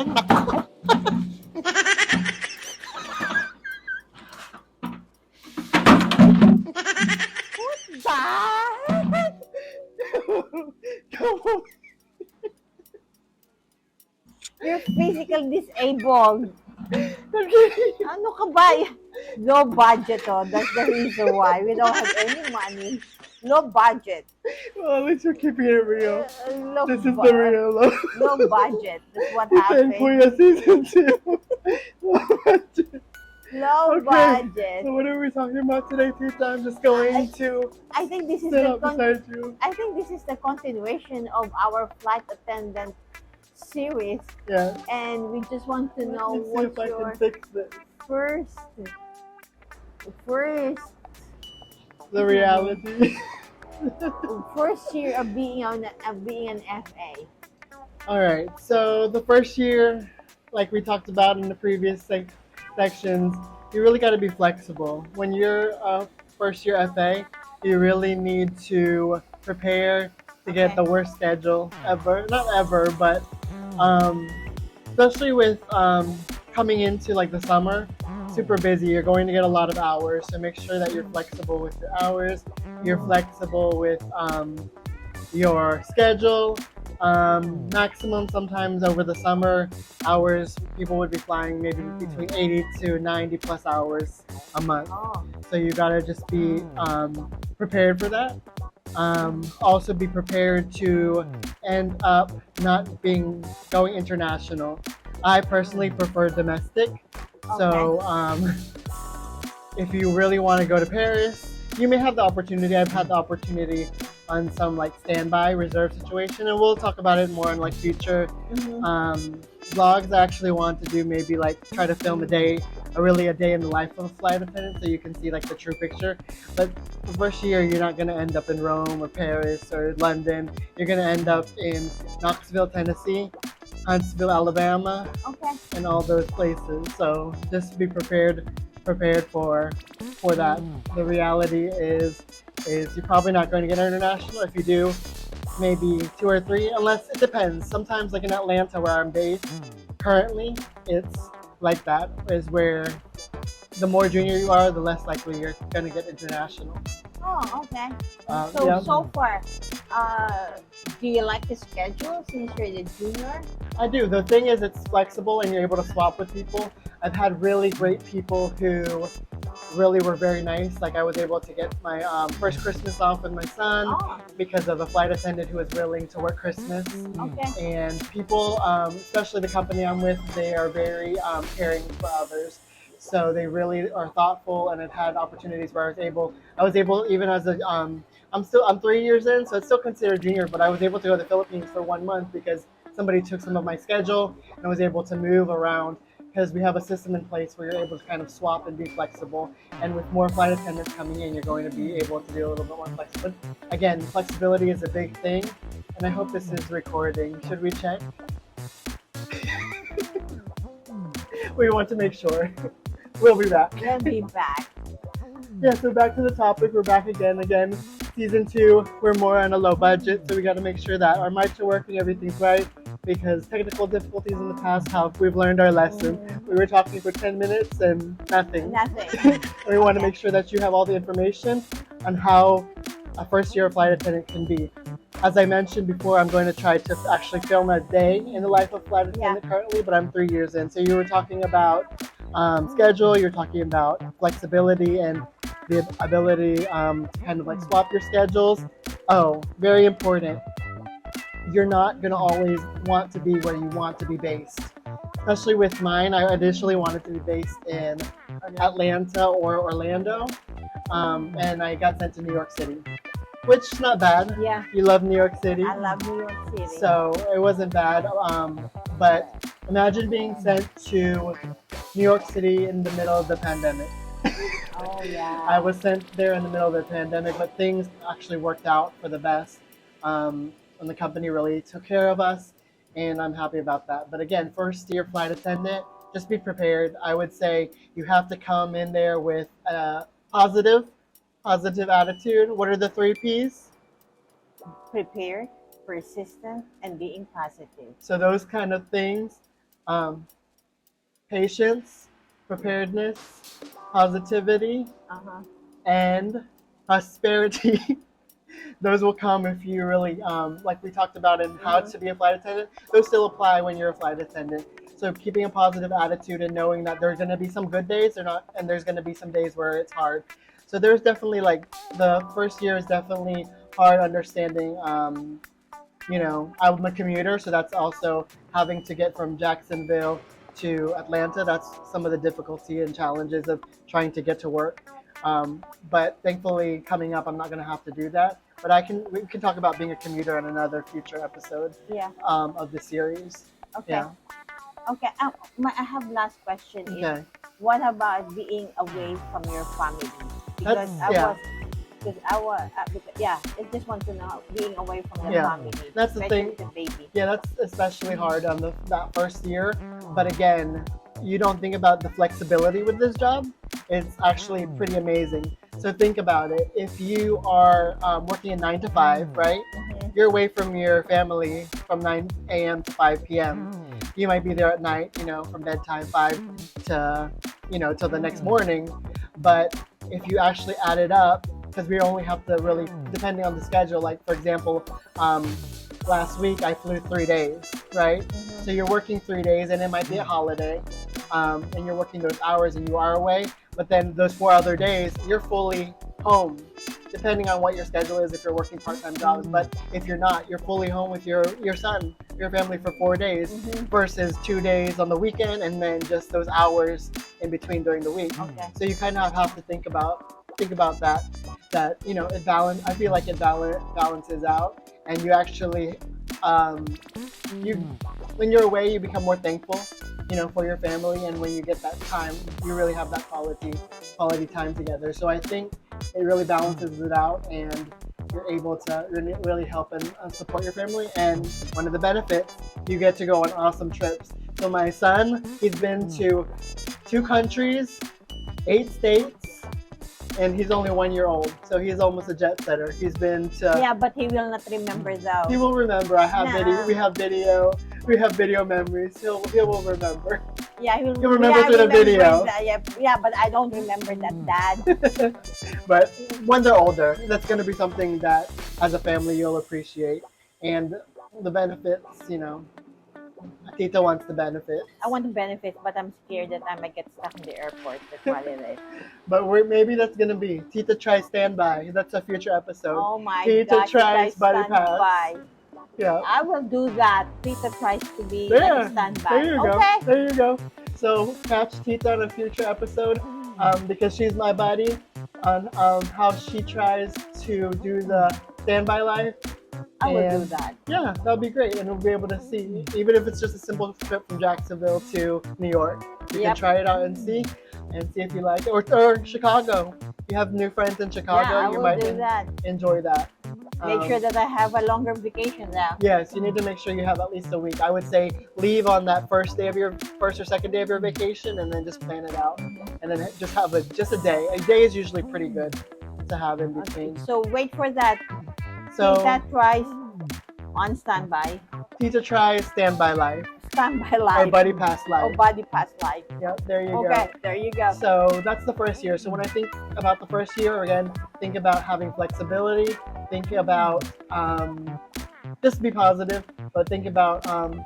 What? Come on. You're physically disabled. Okay. Ano ka ba? Low budget, oh. That's the reason why. We don't have any money. Low budget. Well, at least you're keeping it real. Low, This is the real love. low budget. That's what Tita and happened. Kuya season 2. Low Okay. budget. So what are we talking about today, Tita? I'm just going to I think this is sit the up beside you. I think this is the continuation of our Flight Attendant Series, Yeah. and we just want to know Let's see what's if I your can fix this. first The reality. first year of being an FA. All right. So the first year, like we talked about in the previous sections, you really got to be flexible. When you're a first year FA, you really need to prepare to get the worst schedule ever. Not ever, but especially with coming into like the summer, super busy. You're going to get a lot of hours, so make sure that you're flexible with your hours. You're flexible with your schedule. Maximum sometimes over the summer hours, people would be flying maybe between 80 to 90 plus hours a month. Oh, So you gotta just be prepared for that. Also be prepared to end up not going international. I personally prefer domestic. So if you really want to go to Paris, you may have the opportunity. I've had the opportunity on some like standby reserve situation, and we'll talk about it more in like future vlogs. I actually want to do maybe like try to film a day in the life of a flight attendant, so you can see like the true picture. But the first year, you're not going to end up in Rome or Paris or London. You're going to end up in Knoxville, Tennessee, Huntsville, Alabama, and all those places. So just be prepared for that. The reality is you're probably not going to get international. If you do, maybe 2 or 3, unless it depends. Sometimes like in Atlanta where I'm based currently, it's like that, is where the more junior you are, the less likely you're going to get international. Oh, okay. Yeah. So far, do you like the schedule since you're the junior? I do. The thing is, it's flexible and you're able to swap with people. I've had really great people who really were very nice. Like I was able to get my first Christmas off with my son because of a flight attendant who was willing to work Christmas. Okay. And people, especially the company I'm with, they are very caring for others. So they really are thoughtful, and I've had opportunities where I was able even as a I'm 3 years in, so it's still considered junior, but I was able to go to the Philippines for 1 month because somebody took some of my schedule and I was able to move around because we have a system in place where you're able to kind of swap and be flexible. And with more flight attendants coming in, you're going to be able to do a little bit more flexible. But again, flexibility is a big thing, and I hope this is recording. Should we check? We want to make sure. We'll be back. We'll be back. Yeah, so back to the topic. We're back again. Season 2, we're more on a low budget, so we got to make sure that our mics are working, everything's right, because technical difficulties in the past we've learned our lesson. We were talking for 10 minutes and nothing. We want to make sure that you have all the information on how a first year flight attendant can be. As I mentioned before, I'm going to try to actually film a day in the life of flight attendant currently, but I'm 3 years in. So you were talking about schedule, you're talking about flexibility and the ability to kind of like swap your schedules. Oh, very important. You're not going to always want to be where you want to be based. Especially with mine, I initially wanted to be based in Atlanta or Orlando, and I got sent to New York City, which is not bad. Yeah. You love New York City. I love New York City. So it wasn't bad. But imagine being sent to New York City in the middle of the pandemic. Oh, yeah. I was sent there in the middle of the pandemic, but things actually worked out for the best. And the company really took care of us, and I'm happy about that. But again, first year flight attendant, just be prepared. I would say you have to come in there with a positive attitude. What are the 3 P's? Prepared, persistent, and being positive. So those kind of things um, patience, preparedness, positivity, Uh-huh. and prosperity. Those will come if you really, like we talked about in how Mm-hmm. to be a flight attendant, those still apply when you're a flight attendant. So keeping a positive attitude and knowing that there's going to be some good days or not, and there's going to be some days where it's hard. So there's definitely like the first year is definitely hard understanding. I'm a commuter, so that's also having to get from Jacksonville to Atlanta. That's some of the difficulty and challenges of trying to get to work. But thankfully, coming up, I'm not going to have to do that. But we can talk about being a commuter in another future episode Yeah. of the series. Okay. Yeah. Okay. I have last question is, Okay. what about being away from your family? That's Because yeah. yeah, I just want to know being away from the Yeah. family, That's the especially thing. the baby. Yeah, that's especially hard on that first year. But again, you don't think about the flexibility with this job. It's actually pretty amazing. So think about it. If you are working a 9 to 5, right? Mm-hmm. You're away from your family from 9 a.m. to 5 p.m. You might be there at night, from bedtime 5 to, till the next morning. But if you actually add it up, because we only have to really, depending on the schedule, like for example, last week I flew 3 days, right? So Mm-hmm. you're working 3 days and it might be a holiday, and you're working those hours and you are away, but then those 4 other days you're fully home, depending on what your schedule is if you're working part-time jobs. But if you're not, you're fully home with your son, your family for 4 days Mm-hmm. versus 2 days on the weekend and then just those hours in between during the week. Okay. So you kind of have to think about that it balance. I feel like it balances out, and you actually you when you're away you become more thankful for your family, and when you get that time you really have that quality time together. So I think it really balances it out, and you're able to really help and support your family. And one of the benefits, you get to go on awesome trips. So my son, he's been to 2 countries, 8 states, and he's only 1 year old, so he's almost a jet setter. He's been to. Yeah, but he will not remember He though. will remember. I have video. Nah. We have video memories. He will remember. Yeah, He'll remember through the video. that. Yeah, yeah, but I don't remember that, Dad. But when they're older, that's going to be something that, as a family, you'll appreciate, and the benefits. Tita wants the benefits. I want to benefit, but I'm scared that I might get stuck in the airport. That's what it is. But maybe that's gonna be Tita tries standby. That's a future episode. Oh my Tita God, tries Tita buddy standby. pass. Yeah. I will do that. Tita tries to be like There. a standby. There you go. Okay. There you go. So catch Tita on a future episode, because she's my buddy, on how she tries to do the standby life. I will do And that. yeah, that'll be great, and we'll be able to see, even if it's just a simple trip from Jacksonville to New York. You can Yep. try it out and see if you like it, or Chicago. You have new friends in Chicago. Yeah, I You will might do that. enjoy that. Make sure that I have a longer vacation now. Yes, you need to make sure you have at least a week. I would say leave on that first or second day of your vacation, and then just plan it out, and then just have just a day. A day is usually pretty good to have in between. So wait for that. So Tita tries on standby. Tita tries standby life Standby or life. buddy pass Or life. body pass life. Yep, there you Okay, go. there you go. So that's the first year. So when I think about the first year, again, think about having flexibility. Think about just be positive, but think about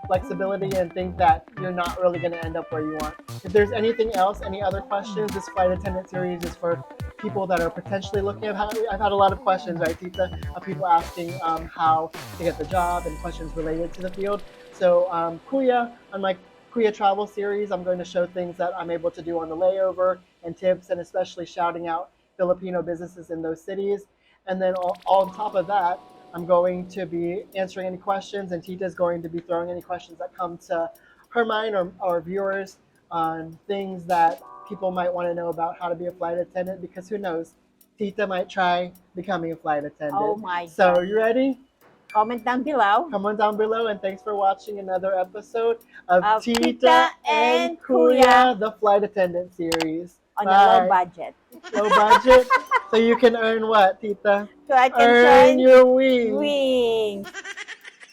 flexibility, and think that you're not really going to end up where you want. If there's anything else, any other questions, this flight attendant series is for people that are potentially looking at I've had a lot of questions, right, Tita, of people asking how to get the job and questions related to the field. So KUYA, on my KUYA travel series, I'm going to show things that I'm able to do on the layover and tips, and especially shouting out Filipino businesses in those cities. And then on top of that, I'm going to be answering any questions, and Tita is going to be throwing any questions that come to her mind, or viewers, on things that people might want to know about how to be a flight attendant, because who knows, Tita might try becoming a flight attendant. Oh my So God. you ready? Comment down below. Comment down below, and thanks for watching another episode of Of Tita and Kuya, the Flight Attendant Series. On a Bye. low budget. Low budget? So you can earn what, Tita? So I can Earn join your wings. wings.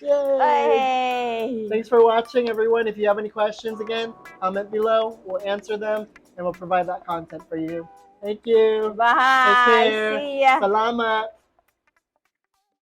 Yay! Hey. Thanks for watching, everyone. If you have any questions, again, comment below. We'll answer them and we'll provide that content for you. Thank you. Take Bye. care. See ya. Salamat.